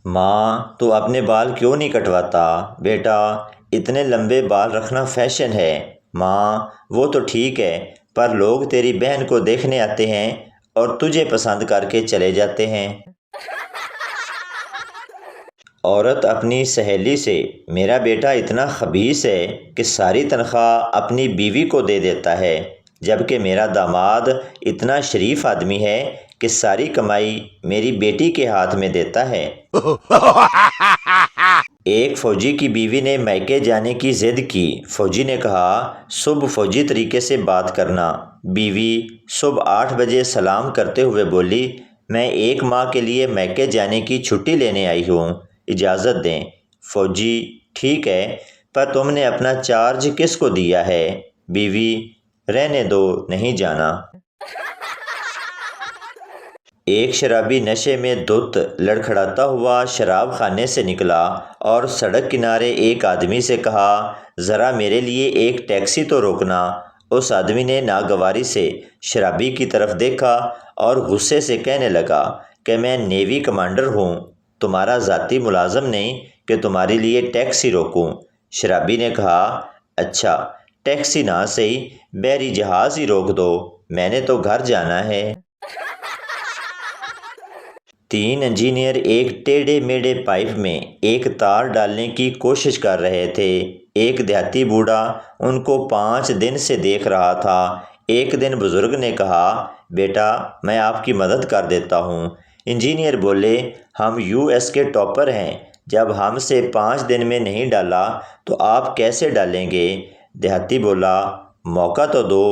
ماں تو اپنے بال کیوں نہیں کٹواتا؟ بیٹا اتنے لمبے بال رکھنا فیشن ہے۔ ماں وہ تو ٹھیک ہے، پر لوگ تیری بہن کو دیکھنے آتے ہیں اور تجھے پسند کر کے چلے جاتے ہیں۔ عورت اپنی سہیلی سے، میرا بیٹا اتنا خبیث ہے کہ ساری تنخواہ اپنی بیوی کو دے دیتا ہے، جبکہ میرا داماد اتنا شریف آدمی ہے کہ ساری کمائی میری بیٹی کے ہاتھ میں دیتا ہے۔ ایک فوجی کی بیوی نے میکے جانے کی ضد کی۔ فوجی نے کہا صبح فوجی طریقے سے بات کرنا۔ بیوی صبح 8 بجے سلام کرتے ہوئے بولی، میں 1 ماہ کے لیے میکے جانے کی چھٹی لینے آئی ہوں، اجازت دیں۔ فوجی ٹھیک ہے، پر تم نے اپنا چارج کس کو دیا ہے؟ بیوی رہنے دو، نہیں جانا۔ ایک شرابی نشے میں دھت لڑکھڑاتا ہوا شراب خانے سے نکلا اور سڑک کنارے ایک آدمی سے کہا ذرا میرے لیے ایک ٹیکسی تو روکنا۔ اس آدمی نے ناگواری سے شرابی کی طرف دیکھا اور غصے سے کہنے لگا کہ میں نیوی کمانڈر ہوں، تمہارا ذاتی ملازم نہیں کہ تمہارے لیے ٹیکسی روکوں۔ شرابی نے کہا اچھا ٹیکسی نہ صحیح، بحری جہاز ہی روک دو، میں نے تو گھر جانا ہے۔ 3 انجینئر ایک ٹیڑھے میڑھے پائپ میں ایک تار ڈالنے کی کوشش کر رہے تھے۔ ایک دیہاتی بوڑھا ان کو 5 دن سے دیکھ رہا تھا۔ ایک دن بزرگ نے کہا بیٹا میں آپ کی مدد کر دیتا ہوں۔ انجینئر بولے ہم US کے ٹاپر ہیں، جب ہم سے 5 دن میں نہیں ڈالا تو آپ کیسے ڈالیں گے؟ دیہاتی بولا موقع تو دو۔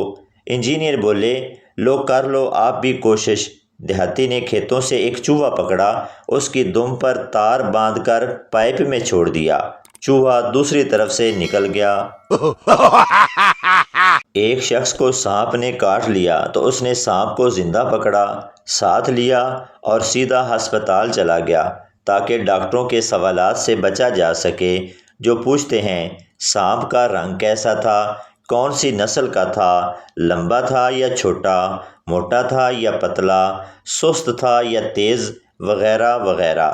انجینئر بولے لو کر لو آپ بھی کوشش۔ دیہاتی نے کھیتوں سے ایک چوہا پکڑا، اس کی دم پر تار باندھ کر پائپ میں چھوڑ دیا، چوہا دوسری طرف سے نکل گیا۔ ایک شخص کو سانپ نے کاٹ لیا تو اس نے سانپ کو زندہ پکڑا، ساتھ لیا اور سیدھا ہسپتال چلا گیا تاکہ ڈاکٹروں کے سوالات سے بچا جا سکے، جو پوچھتے ہیں سانپ کا رنگ کیسا تھا، کون سی نسل کا تھا، لمبا تھا یا چھوٹا، موٹا تھا یا پتلا، سست تھا یا تیز، وغیرہ وغیرہ۔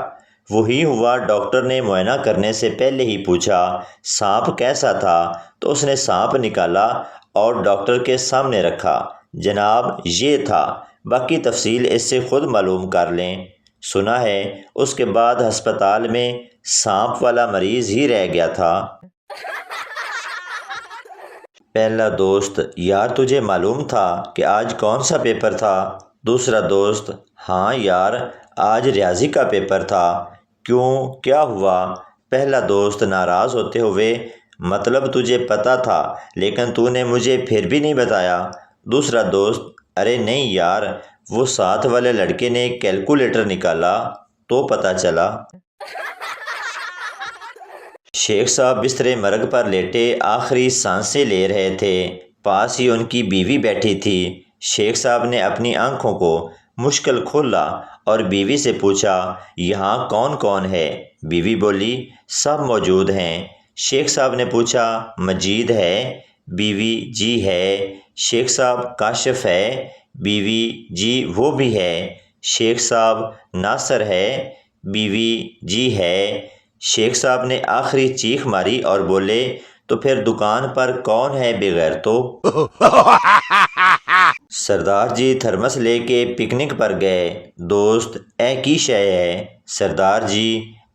وہی ہوا ڈاکٹر نے معائنہ کرنے سے پہلے ہی پوچھا سانپ کیسا تھا تو اس نے سانپ نکالا اور ڈاکٹر کے سامنے رکھا، جناب یہ تھا، باقی تفصیل اس سے خود معلوم کر لیں۔ سنا ہے اس کے بعد ہسپتال میں سانپ والا مریض ہی رہ گیا تھا۔ پہلا دوست یار تجھے معلوم تھا کہ آج کون سا پیپر تھا؟ دوسرا دوست ہاں یار آج ریاضی کا پیپر تھا۔ کیوں کیا ہوا؟ پہلا دوست ناراض ہوتے ہوئے مطلب تجھے پتا تھا لیکن تو نے مجھے پھر بھی نہیں بتایا۔ دوسرا دوست ارے نہیں یار وہ ساتھ والے لڑکے نے کیلکولیٹر نکالا تو پتا چلا۔ شیخ صاحب بستر مرگ پر لیٹے آخری سانسیں لے رہے تھے، پاس ہی ان کی بیوی بیٹھی تھی۔ شیخ صاحب نے اپنی آنکھوں کو مشکل کھولا اور بیوی سے پوچھا یہاں کون کون ہے؟ بیوی بولی سب موجود ہیں۔ شیخ صاحب نے پوچھا مجید ہے؟ بیوی جی ہے۔ شیخ صاحب کاشف ہے؟ بیوی جی وہ بھی ہے۔ شیخ صاحب ناصر ہے؟ بیوی جی ہے۔ شیخ صاحب نے آخری چیخ ماری اور بولے تو پھر دکان پر کون ہے بے غیرتو؟ سردار جی تھرمس لے کے پکنک پر گئے۔ دوست اے کی شے ہے؟ سردار جی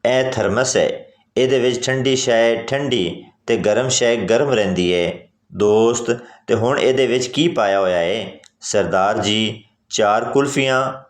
اے تھرمس ہے، ਇਹਦੇ ਵਿੱਚ ਠੰਡੀ ਸ਼ੈ ਠੰਡੀ ਤੇ ਗਰਮ ਸ਼ੈ ਗਰਮ ਰਹਿੰਦੀ ਹੈ। ਦੋਸਤ ਤੇ ਹੁਣ ਇਹਦੇ ਵਿੱਚ ਕੀ ਪਾਇਆ ਹੋਇਆ ਹੈ? ਸਰਦਾਰ ਜੀ 4 ਕੁਲਫੀਆਂ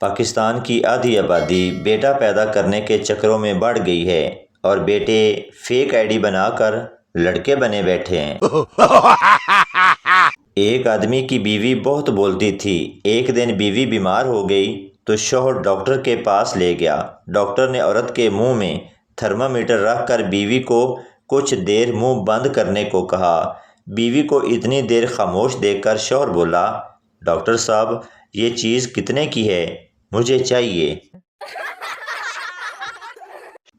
پاکستان کی آدھی آبادی بیٹا پیدا کرنے کے چکروں میں بڑھ گئی ہے اور بیٹے فیک آئی ڈی بنا کر لڑکے بنے بیٹھے ہیں۔ ایک آدمی کی بیوی بہت بولتی تھی۔ ایک دن بیوی بیمار ہو گئی تو شوہر ڈاکٹر کے پاس لے گیا۔ ڈاکٹر نے عورت کے منہ میں تھرمامیٹر رکھ کر بیوی کو کچھ دیر منہ بند کرنے کو کہا۔ بیوی کو اتنی دیر خاموش دیکھ کر شوہر بولا ڈاکٹر صاحب یہ چیز کتنے کی ہے؟ مجھے چاہیے۔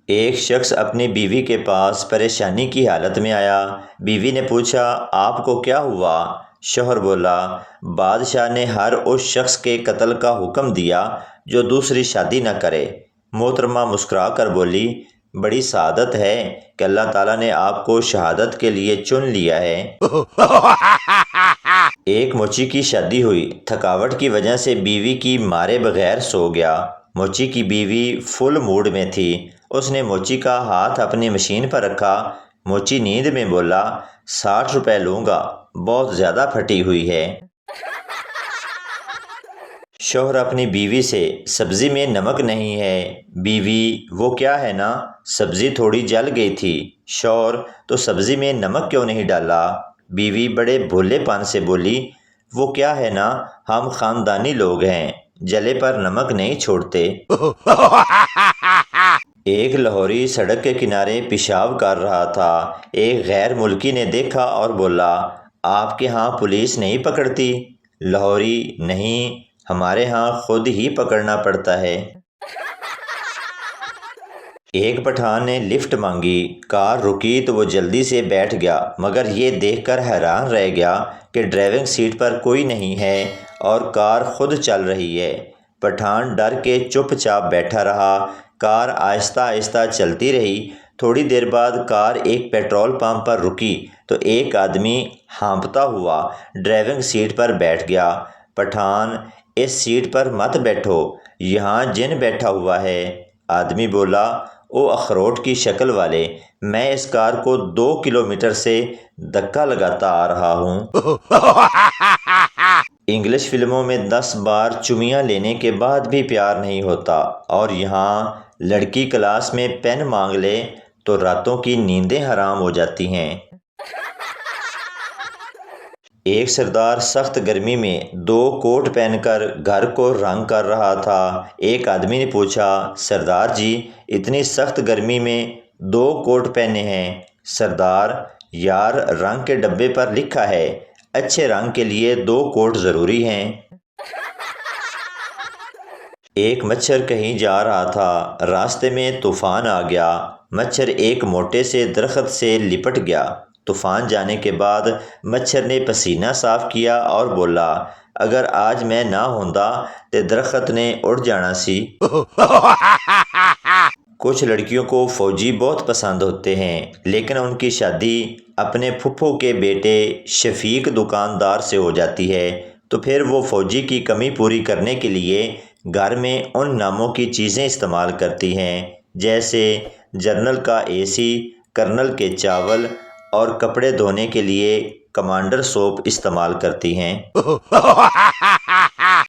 ایک شخص اپنی بیوی کے پاس پریشانی کی حالت میں آیا۔ بیوی نے پوچھا آپ کو کیا ہوا؟ شوہر بولا، بادشاہ نے ہر اس شخص کے قتل کا حکم دیا جو دوسری شادی نہ کرے۔ محترمہ مسکرا کر بولی، بڑی سعادت ہے کہ اللہ تعالیٰ نے آپ کو شہادت کے لیے چن لیا ہے۔ ایک موچی کی شادی ہوئی۔ تھکاوٹ کی وجہ سے بیوی کی مارے بغیر سو گیا۔ موچی کی بیوی فل موڈ میں تھی۔ اس نے موچی کا ہاتھ اپنی مشین پر رکھا۔ موچی نیند میں بولا، 60 روپے لوں گا، بہت زیادہ پھٹی ہوئی ہے۔ شوہر اپنی بیوی سے، سبزی میں نمک نہیں ہے۔ بیوی، وہ کیا ہے نا، سبزی تھوڑی جل گئی تھی۔ شوہر، تو سبزی میں نمک کیوں نہیں ڈالا؟ بیوی بڑے بھولے پن سے بولی، وہ کیا ہے نا، ہم خاندانی لوگ ہیں، جلے پر نمک نہیں چھوڑتے۔ ایک لاہوری سڑک کے کنارے پیشاب کر رہا تھا۔ ایک غیر ملکی نے دیکھا اور بولا، آپ کے ہاں پولیس نہیں پکڑتی؟ لاہوری، نہیں، ہمارے ہاں خود ہی پکڑنا پڑتا ہے۔ ایک پٹھان نے لفٹ مانگی۔ کار رکی تو وہ جلدی سے بیٹھ گیا، مگر یہ دیکھ کر حیران رہ گیا کہ ڈرائیونگ سیٹ پر کوئی نہیں ہے اور کار خود چل رہی ہے۔ پٹھان ڈر کے چپ چاپ بیٹھا رہا۔ کار آہستہ آہستہ چلتی رہی۔ تھوڑی دیر بعد کار ایک پیٹرول پمپ پر رکی تو ایک آدمی ہانپتا ہوا ڈرائیونگ سیٹ پر بیٹھ گیا۔ پٹھان، اس سیٹ پر مت بیٹھو، یہاں جن بیٹھا ہوا ہے۔ آدمی بولا، او اخروٹ کی شکل والے، میں اس کار کو 2 کلومیٹر سے دھکا لگاتا آ رہا ہوں۔ انگلش فلموں میں 10 بار چمیاں لینے کے بعد بھی پیار نہیں ہوتا، اور یہاں لڑکی کلاس میں پین مانگ لے تو راتوں کی نیندیں حرام ہو جاتی ہیں۔ ایک سردار سخت گرمی میں 2 کوٹ پہن کر گھر کو رنگ کر رہا تھا۔ ایک آدمی نے پوچھا، سردار جی، اتنی سخت گرمی میں 2 کوٹ پہنے ہیں؟ سردار، یار، رنگ کے ڈبے پر لکھا ہے، اچھے رنگ کے لیے 2 کوٹ ضروری ہیں۔ ایک مچھر کہیں جا رہا تھا، راستے میں طوفان آ گیا۔ مچھر ایک موٹے سے درخت سے لپٹ گیا۔ طوفان جانے کے بعد مچھر نے پسینہ صاف کیا اور بولا، اگر آج میں نہ ہوندا تے درخت نے اڑ جانا سی۔ کچھ لڑکیوں کو فوجی بہت پسند ہوتے ہیں، لیکن ان کی شادی اپنے پھپھو کے بیٹے شفیق دکاندار سے ہو جاتی ہے، تو پھر وہ فوجی کی کمی پوری کرنے کے لیے گھر میں ان ناموں کی چیزیں استعمال کرتی ہیں، جیسے جنرل کا اے سی، کرنل کے چاول، اور کپڑے دھونے کے لیے کمانڈر سوپ استعمال کرتی ہیں۔